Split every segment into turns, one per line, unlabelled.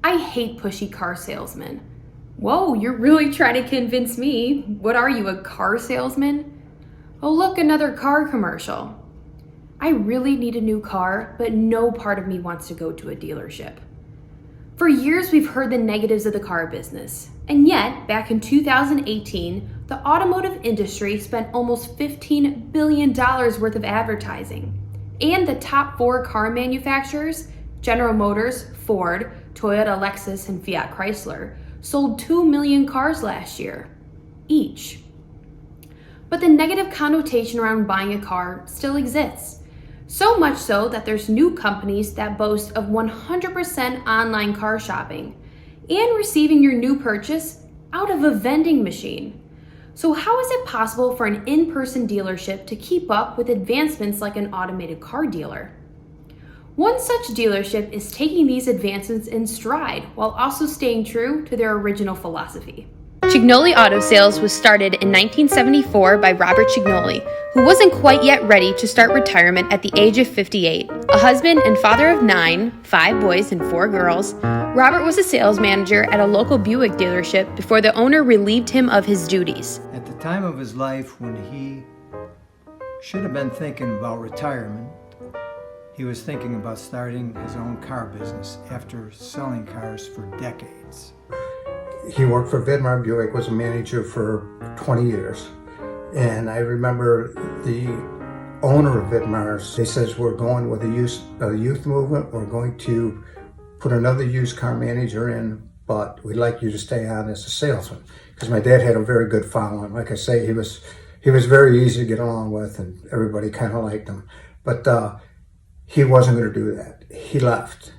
I hate pushy car salesmen. Whoa, you're really trying to convince me. What are you, a car salesman? Oh, look, another car commercial. I really need a new car, but no part of me wants to go to a dealership. For years, we've heard the negatives of the car business. And yet, back in 2018, the automotive industry spent almost $15 billion worth of advertising. And the top 4 car manufacturers, General Motors, Ford, Toyota, Lexus, and Fiat Chrysler, sold 2 million cars last year, each. But the negative connotation around buying a car still exists. So much so that there's new companies that boast of 100% online car shopping and receiving your new purchase out of a vending machine. So how is it possible for an in-person dealership to keep up with advancements like an automated car dealer? One such dealership is taking these advancements in stride while also staying true to their original philosophy. Cignoli Auto Sales was started in 1974 by Robert Cignoli, who wasn't quite yet ready to start retirement at the age of 58. A husband and father of 9, 5 boys and 4 girls, Robert was a sales manager at a local Buick dealership before the owner relieved him of his duties.
At the time of his life when he should have been thinking about retirement, he was thinking about starting his own car business after selling cars for decades.
He worked for Vidmar Buick, was a manager for 20 years. And I remember the owner of Vidmar's, he says, we're going with a youth movement. We're going to put another used car manager in, but we'd like you to stay on as a salesman. Because my dad had a very good following. Like I say, he was very easy to get along with and everybody kind of liked him. But he wasn't going to do that. He left.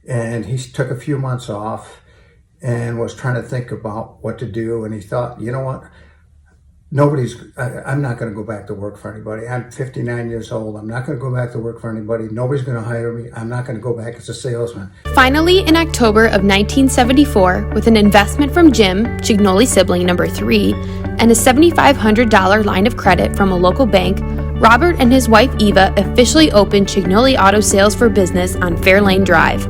And he took a few months off and was trying to think about what to do. And he thought, you know what? I'm not going to go back to work for anybody. I'm 59 years old. I'm not going to go back to work for anybody. Nobody's going to hire me. I'm not going to go back as a salesman.
Finally, in October of 1974, with an investment from Jim, Cignoli sibling number 3, and a $7,500 line of credit from a local bank, Robert and his wife Eva officially opened Cignoli Auto Sales for Business on Fairlane Drive.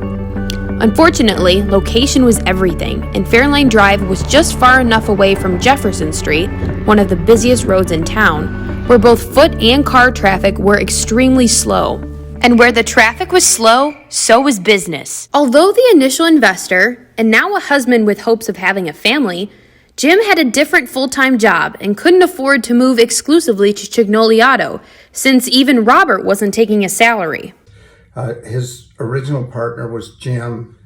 Unfortunately, location was everything, and Fairlane Drive was just far enough away from Jefferson Street, one of the busiest roads in town, where both foot and car traffic were extremely slow. And where the traffic was slow, so was business. Although the initial investor, and now a husband with hopes of having a family, Jim had a different full-time job and couldn't afford to move exclusively to Cignoli Auto, since even Robert wasn't taking a salary.
His original partner was Jim,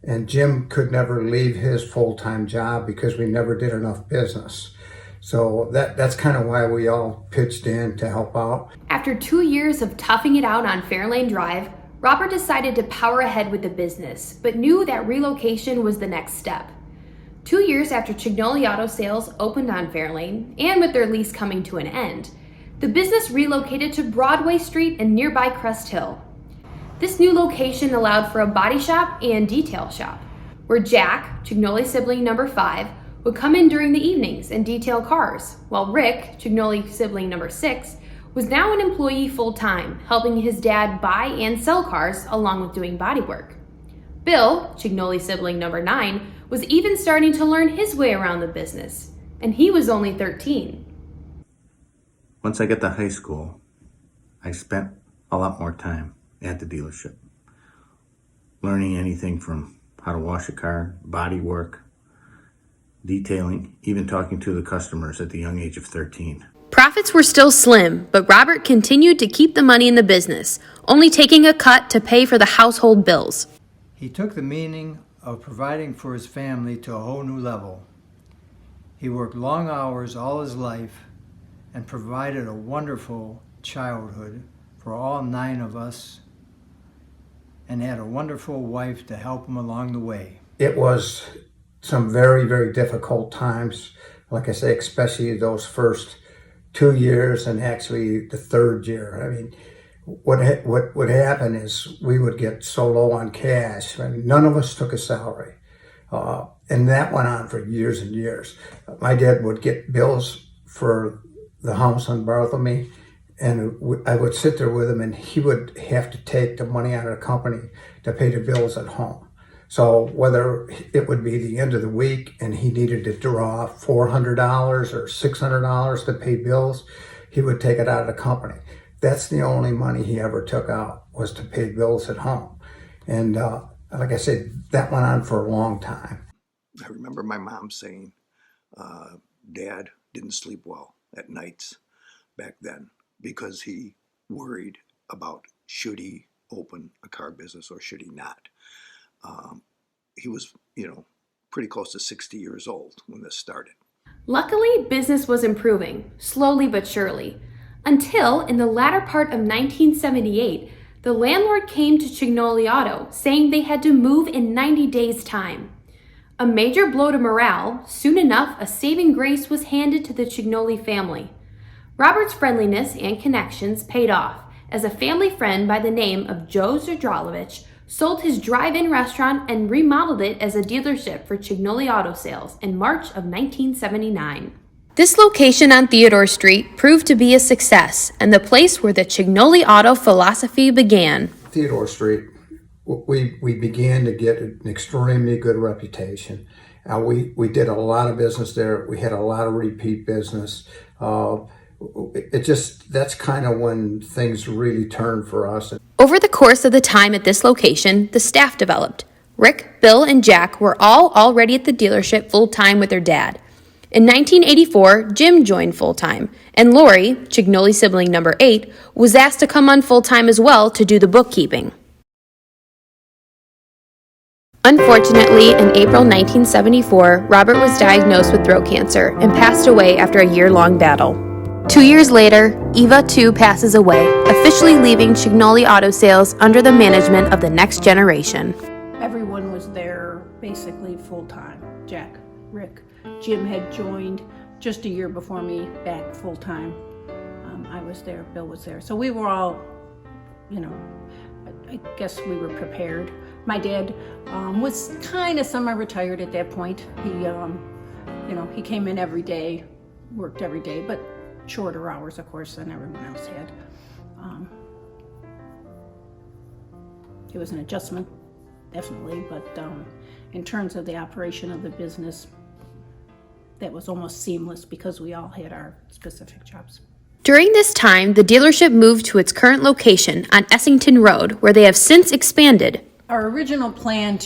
and Jim could never leave his full-time job because we never did enough business. So that's kind of why we all pitched in to help out.
After 2 years of toughing it out on Fairlane Drive, Robert decided to power ahead with the business, but knew that relocation was the next step. 2 years after Cignoli Auto Sales opened on Fairlane, and with their lease coming to an end, the business relocated to Broadway Street and nearby Crest Hill. This new location allowed for a body shop and detail shop, where Jack, Cignoli sibling number 5, would come in during the evenings and detail cars, while Rick, Cignoli sibling number 6, was now an employee full-time, helping his dad buy and sell cars along with doing body work. Bill, Cignoli sibling number 9, was even starting to learn his way around the business, and he was only 13.
Once I got to high school, I spent a lot more time at the dealership, learning anything from how to wash a car, body work, detailing, even talking to the customers at the young age of 13.
Profits were still slim, but Robert continued to keep the money in the business, only taking a cut to pay for the household bills.
He took the meaning of providing for his family to a whole new level. He worked long hours all his life and provided a wonderful childhood for all 9 of us, and had a wonderful wife to help him along the way.
It was some very, very difficult times, like I say, especially those first 2 years and actually the 3rd year. I mean, what would happen is we would get so low on cash. I mean, none of us took a salary. And that went on for years and years. My dad would get bills for the house on Bartholomew, and I would sit there with him, and he would have to take the money out of the company to pay the bills at home. So whether it would be the end of the week and he needed to draw $400 or $600 to pay bills, he would take it out of the company. That's the only money he ever took out, was to pay bills at home. And like I said, that went on for a long time.
I remember my mom saying, Dad didn't sleep well at nights back then because he worried about should he open a car business or should he not. He was, pretty close to 60 years old when this started.
Luckily, business was improving, slowly but surely, until in the latter part of 1978, the landlord came to Cignoli Auto saying they had to move in 90 days' time. A major blow to morale, soon enough a saving grace was handed to the Cignoli family. Robert's friendliness and connections paid off, as a family friend by the name of Joe Zdralovich sold his drive-in restaurant and remodeled it as a dealership for Cignoli Auto Sales in March of 1979. This location on Theodore Street proved to be a success and the place where the Cignoli Auto philosophy began.
Theodore Street, we began to get an extremely good reputation. We did a lot of business there. We had a lot of repeat business. That's kind of when things really turned for us.
Over the course of the time at this location, the staff developed. Rick, Bill, and Jack were all already at the dealership full-time with their dad. In 1984, Jim joined full-time, and Lori, Cignoli sibling number 8, was asked to come on full-time as well to do the bookkeeping. Unfortunately, in April 1974, Robert was diagnosed with throat cancer and passed away after a year-long battle. 2 years later, Eva too passes away, officially leaving Cignoli Auto Sales under the management of the next generation.
Everyone was there basically full-time. Jack, Rick, Jim had joined just a year before me back full-time. I was there, Bill was there. So we were all, I guess we were prepared. My dad was kind of semi-retired at that point. He came in every day, worked every day, but shorter hours, of course, than everyone else had. It was an adjustment, definitely, but in terms of the operation of the business, that was almost seamless because we all had our specific jobs.
During this time, the dealership moved to its current location on Essington Road, where they have since expanded.
Our original plan,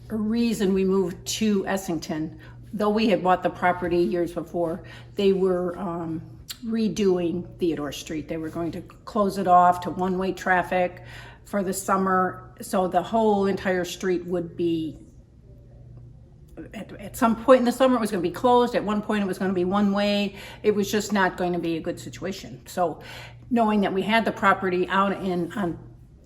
a reason we moved to Essington, though we had bought the property years before, they were redoing Theodore Street. They were going to close it off to one-way traffic for the summer, so the whole entire street would be, at some point in the summer it was going to be closed, at one point it was going to be one-way. It was just not going to be a good situation. So knowing that we had the property out on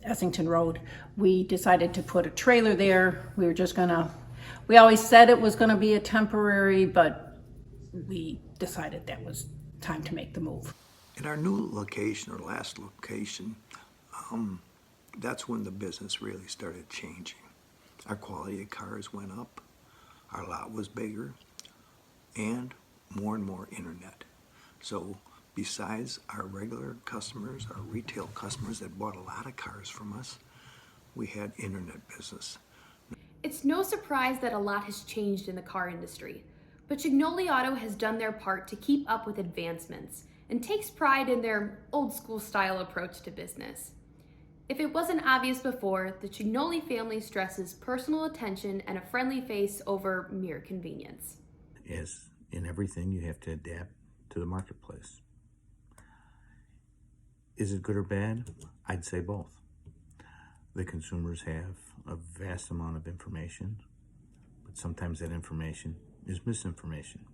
Essington Road, we decided to put a trailer there. We always said it was going to be a temporary, but we decided that was time to make the move.
In our new location, or last location, that's when the business really started changing. Our quality of cars went up, our lot was bigger, and more internet. So besides our regular customers, our retail customers that bought a lot of cars from us, we had internet business.
It's no surprise that a lot has changed in the car industry, but Cignoli Auto has done their part to keep up with advancements and takes pride in their old-school style approach to business. If it wasn't obvious before, the Cignoli family stresses personal attention and a friendly face over mere convenience.
As in everything, you have to adapt to the marketplace. Is it good or bad? I'd say both. The consumers have a vast amount of information, but sometimes that information is misinformation.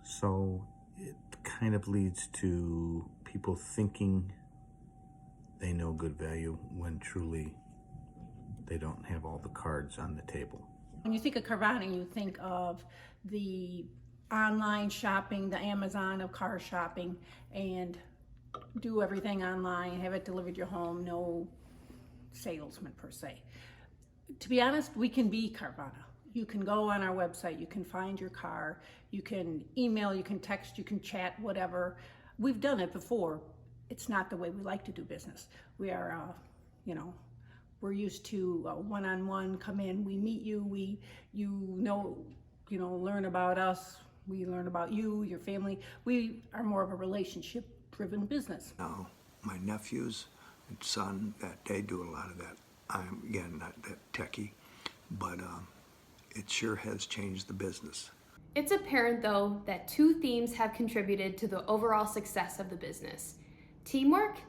So it kind of leads to people thinking they know good value when truly they don't have all the cards on the table.
When you think of Carvana, you think of the online shopping, the Amazon of car shopping, and do everything online, have it delivered to your home, no salesman per se. To be honest, we can be Carvana. You can go on our website, you can find your car, you can email, you can text, you can chat, whatever. We've done it before. It's not the way we like to do business. We are, we're used to one-on-one, come in, we meet you, learn about us, we learn about you, your family. We are more of a relationship-driven business.
Now, my nephews and son, that they do a lot of that. I'm, again, not that techie, but it sure has changed the business.
It's apparent, though, that two themes have contributed to the overall success of the business: teamwork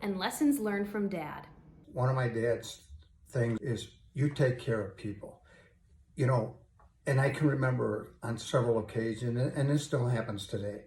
and lessons learned from Dad.
One of my dad's things is you take care of people. You know, and I can remember on several occasions, and this still happens today,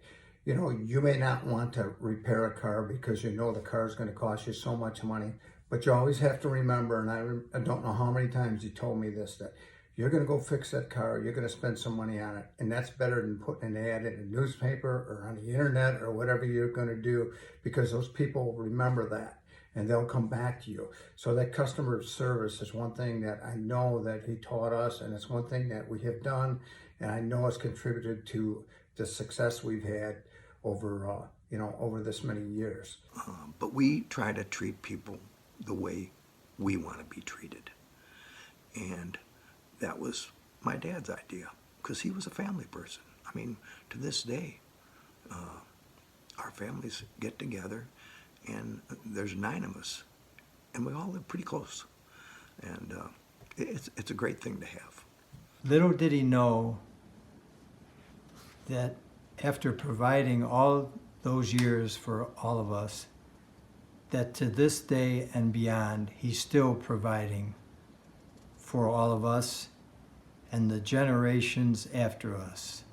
you know, you may not want to repair a car because you know the car is going to cost you so much money, but you always have to remember, and I don't know how many times he told me this, that you're going to go fix that car, you're going to spend some money on it, and that's better than putting an ad in a newspaper or on the internet or whatever you're going to do, because those people remember that and they'll come back to you. So that customer service is one thing that I know that he taught us, and it's one thing that we have done, and I know it's contributed to the success we've had over over this many years.
But we try to treat people the way we want to be treated. And that was my dad's idea, because he was a family person. I mean, to this day, our families get together, and there's 9 of us, and we all live pretty close. And it's a great thing to have.
Little did he know that after providing all those years for all of us, that to this day and beyond, he's still providing for all of us and the generations after us.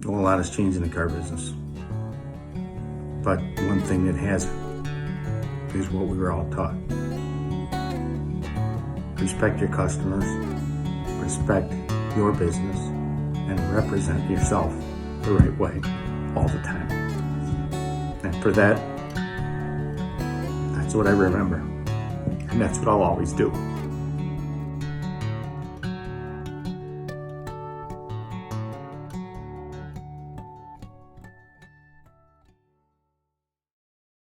Well, a lot has changed in the car business. But one thing that hasn't is what we were all taught. Respect your customers, respect your business, and represent yourself the right way all the time. And for that, that's what I remember. And that's what I'll always do.